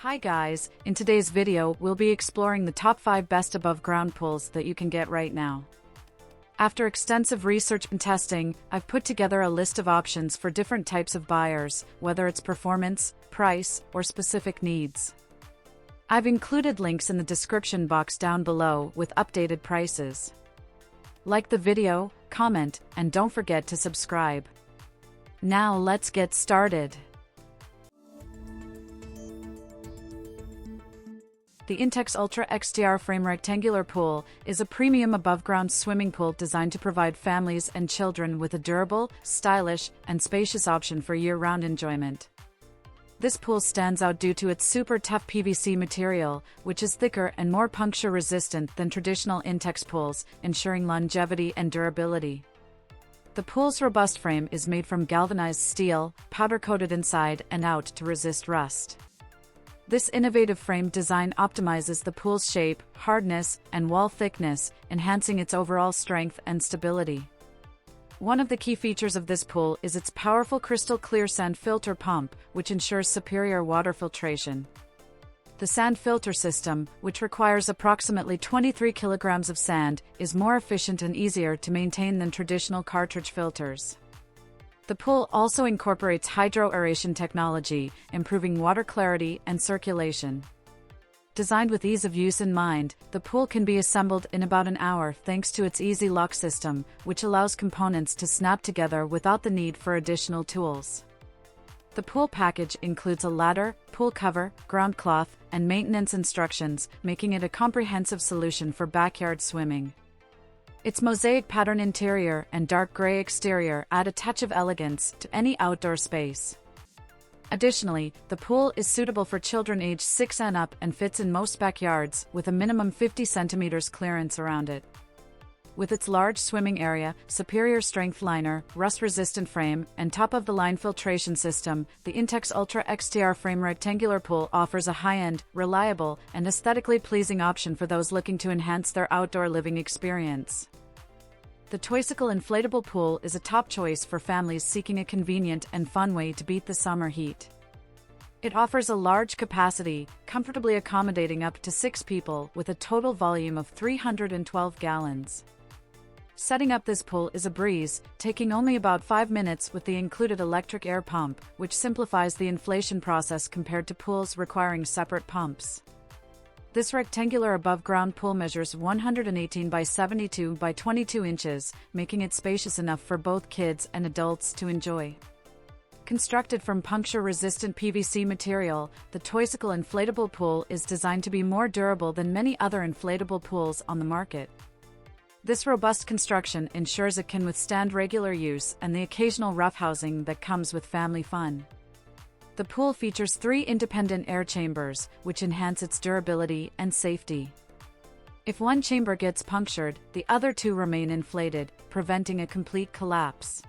Hi guys, in today's video we'll be exploring the top 5 best above ground pools that you can get right now. After extensive research and testing, I've put together a list of options for different types of buyers, whether it's performance, price, or specific needs. I've included links in the description box down below with updated prices. Like the video, comment, and don't forget to subscribe. Now let's get started. The Intex Ultra XTR Frame Rectangular Pool is a premium above-ground swimming pool designed to provide families and children with a durable, stylish, and spacious option for year-round enjoyment. This pool stands out due to its super tough PVC material, which is thicker and more puncture-resistant than traditional Intex pools, ensuring longevity and durability. The pool's robust frame is made from galvanized steel, powder-coated inside and out to resist rust. This innovative frame design optimizes the pool's shape, hardness, and wall thickness, enhancing its overall strength and stability. One of the key features of this pool is its powerful crystal clear sand filter pump, which ensures superior water filtration. The sand filter system, which requires approximately 23 kilograms of sand, is more efficient and easier to maintain than traditional cartridge filters. The pool also incorporates hydro-aeration technology, improving water clarity and circulation. Designed with ease of use in mind, the pool can be assembled in about an hour thanks to its easy lock system, which allows components to snap together without the need for additional tools. The pool package includes a ladder, pool cover, ground cloth, and maintenance instructions, making it a comprehensive solution for backyard swimming. Its mosaic pattern interior and dark gray exterior add a touch of elegance to any outdoor space. Additionally, the pool is suitable for children aged 6 and up and fits in most backyards, with a minimum 50 centimeters clearance around it. With its large swimming area, superior strength liner, rust-resistant frame, and top-of-the-line filtration system, the Intex Ultra XTR Frame Rectangular Pool offers a high-end, reliable, and aesthetically pleasing option for those looking to enhance their outdoor living experience. The Toysical Inflatable Pool is a top choice for families seeking a convenient and fun way to beat the summer heat. It offers a large capacity, comfortably accommodating up to 6 people with a total volume of 312 gallons. Setting up this pool is a breeze, taking only about 5 minutes with the included electric air pump, which simplifies the inflation process compared to pools requiring separate pumps. This rectangular above-ground pool measures 118 by 72 by 22 inches, making it spacious enough for both kids and adults to enjoy. Constructed from puncture-resistant PVC material, the Toysical Inflatable Pool is designed to be more durable than many other inflatable pools on the market. This robust construction ensures it can withstand regular use and the occasional roughhousing that comes with family fun. The pool features 3 independent air chambers, which enhance its durability and safety. If one chamber gets punctured, the other 2 remain inflated, preventing a complete collapse.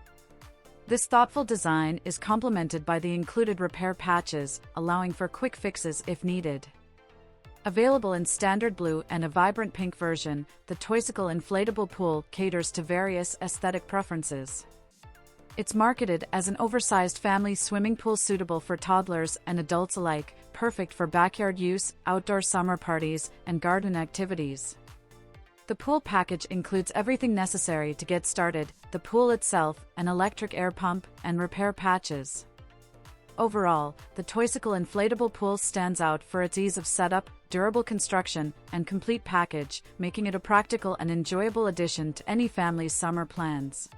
This thoughtful design is complemented by the included repair patches, allowing for quick fixes if needed. Available in standard blue and a vibrant pink version, the Toysical Inflatable Pool caters to various aesthetic preferences. It's marketed as an oversized family swimming pool suitable for toddlers and adults alike, perfect for backyard use, outdoor summer parties, and garden activities. The pool package includes everything necessary to get started: the pool itself, an electric air pump, and repair patches. Overall, the Toysical Inflatable Pool stands out for its ease of setup, durable construction, and complete package, making it a practical and enjoyable addition to any family's summer plans.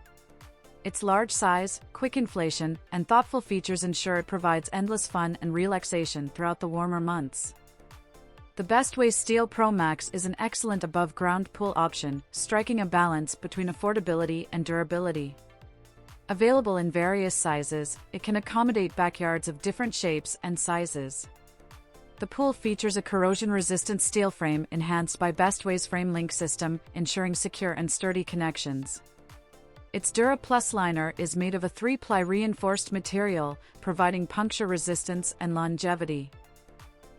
Its large size, quick inflation, and thoughtful features ensure it provides endless fun and relaxation throughout the warmer months. The Bestway Steel Pro Max is an excellent above-ground pool option, striking a balance between affordability and durability. Available in various sizes, it can accommodate backyards of different shapes and sizes. The pool features a corrosion-resistant steel frame enhanced by Bestway's Frame Link system, ensuring secure and sturdy connections. Its Dura Plus liner is made of a 3-ply reinforced material, providing puncture resistance and longevity.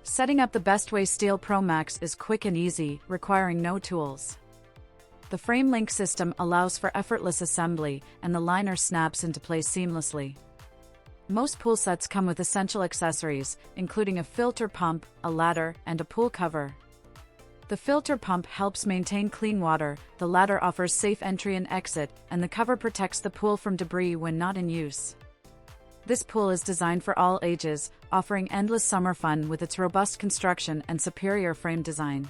Setting up the Bestway Steel Pro Max is quick and easy, requiring no tools. The Frame Link system allows for effortless assembly, and the liner snaps into place seamlessly. Most pool sets come with essential accessories, including a filter pump, a ladder, and a pool cover. The filter pump helps maintain clean water, the ladder offers safe entry and exit, and the cover protects the pool from debris when not in use. This pool is designed for all ages, offering endless summer fun with its robust construction and superior frame design.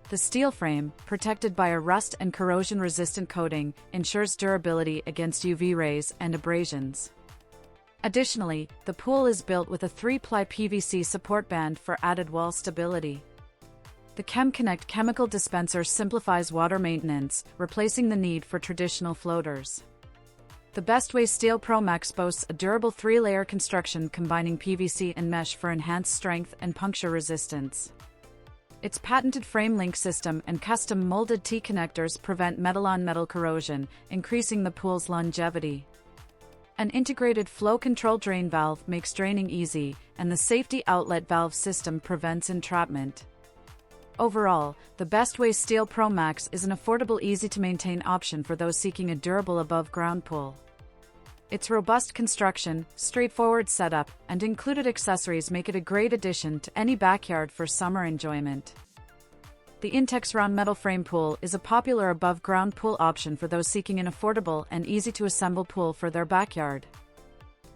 The steel frame, protected by a rust and corrosion-resistant coating, ensures durability against UV rays and abrasions. Additionally, the pool is built with a 3-ply PVC support band for added wall stability. The ChemConnect chemical dispenser simplifies water maintenance, replacing the need for traditional floaters. The Bestway Steel Pro Max boasts a durable 3-layer construction combining PVC and mesh for enhanced strength and puncture resistance. Its patented frame link system and custom molded T-connectors prevent metal-on-metal corrosion, increasing the pool's longevity. An integrated flow control drain valve makes draining easy, and the safety outlet valve system prevents entrapment. Overall, the Bestway Steel Pro Max is an affordable, easy-to-maintain option for those seeking a durable above-ground pool. Its robust construction, straightforward setup, and included accessories make it a great addition to any backyard for summer enjoyment. The Intex round metal frame pool is a popular above-ground pool option for those seeking an affordable and easy-to-assemble pool for their backyard.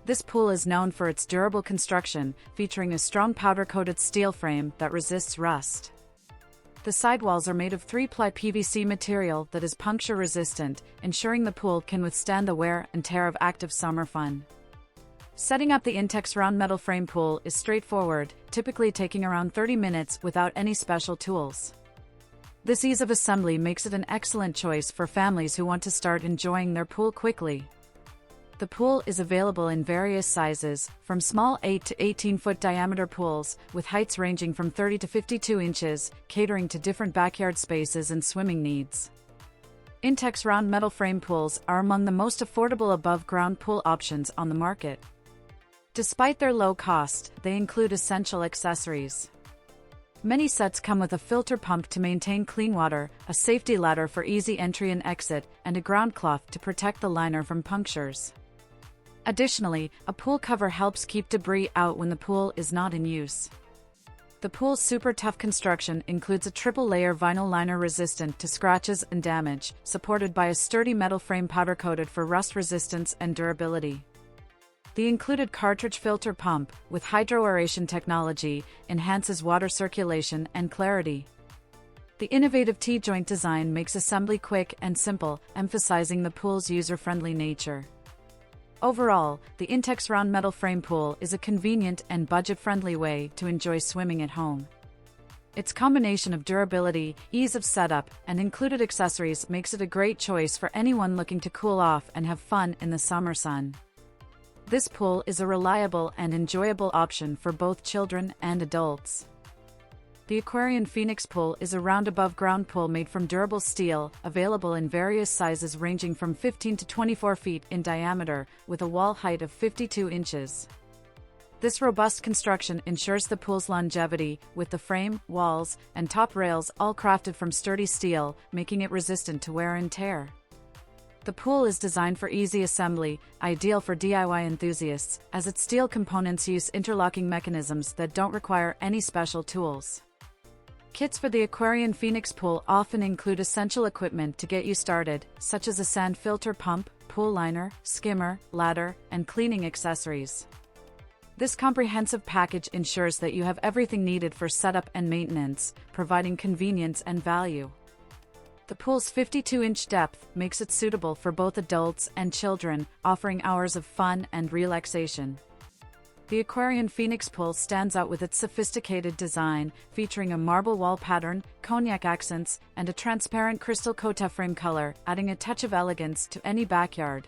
This pool is known for its durable construction, featuring a strong powder-coated steel frame that resists rust. The sidewalls are made of 3-ply PVC material that is puncture-resistant, ensuring the pool can withstand the wear and tear of active summer fun. Setting up the Intex round metal frame pool is straightforward, typically taking around 30 minutes without any special tools. This ease of assembly makes it an excellent choice for families who want to start enjoying their pool quickly. The pool is available in various sizes, from small 8 to 18-foot diameter pools, with heights ranging from 30 to 52 inches, catering to different backyard spaces and swimming needs. Intex round metal frame pools are among the most affordable above-ground pool options on the market. Despite their low cost, they include essential accessories. Many sets come with a filter pump to maintain clean water, a safety ladder for easy entry and exit, and a ground cloth to protect the liner from punctures. Additionally, a pool cover helps keep debris out when the pool is not in use. The pool's super tough construction includes a triple-layer vinyl liner resistant to scratches and damage, supported by a sturdy metal frame powder-coated for rust resistance and durability. The included cartridge filter pump, with hydroaeration technology, enhances water circulation and clarity. The innovative T-joint design makes assembly quick and simple, emphasizing the pool's user-friendly nature. Overall, the Intex round metal frame pool is a convenient and budget-friendly way to enjoy swimming at home. Its combination of durability, ease of setup, and included accessories makes it a great choice for anyone looking to cool off and have fun in the summer sun. This pool is a reliable and enjoyable option for both children and adults. The Aquarian Phoenix Pool is a round above-ground pool made from durable steel, available in various sizes ranging from 15 to 24 feet in diameter, with a wall height of 52 inches. This robust construction ensures the pool's longevity, with the frame, walls, and top rails all crafted from sturdy steel, making it resistant to wear and tear. The pool is designed for easy assembly, ideal for DIY enthusiasts, as its steel components use interlocking mechanisms that don't require any special tools. Kits for the Aquarian Phoenix Pool often include essential equipment to get you started, such as a sand filter pump, pool liner, skimmer, ladder, and cleaning accessories. This comprehensive package ensures that you have everything needed for setup and maintenance, providing convenience and value. The pool's 52-inch depth makes it suitable for both adults and children, offering hours of fun and relaxation. The Aquarian Phoenix Pool stands out with its sophisticated design, featuring a marble wall pattern, cognac accents, and a transparent crystal Kota frame color, adding a touch of elegance to any backyard.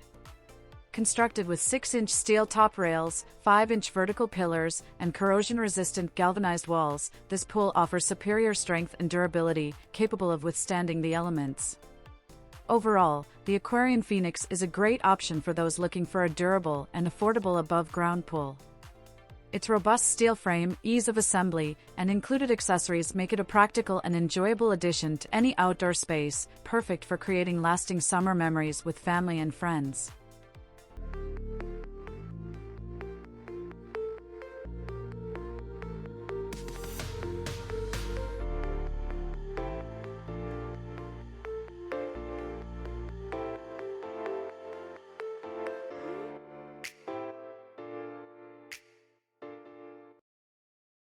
Constructed with 6-inch steel top rails, 5-inch vertical pillars, and corrosion-resistant galvanized walls, this pool offers superior strength and durability, capable of withstanding the elements. Overall, the Aquarian Phoenix is a great option for those looking for a durable and affordable above-ground pool. Its robust steel frame, ease of assembly, and included accessories make it a practical and enjoyable addition to any outdoor space, perfect for creating lasting summer memories with family and friends.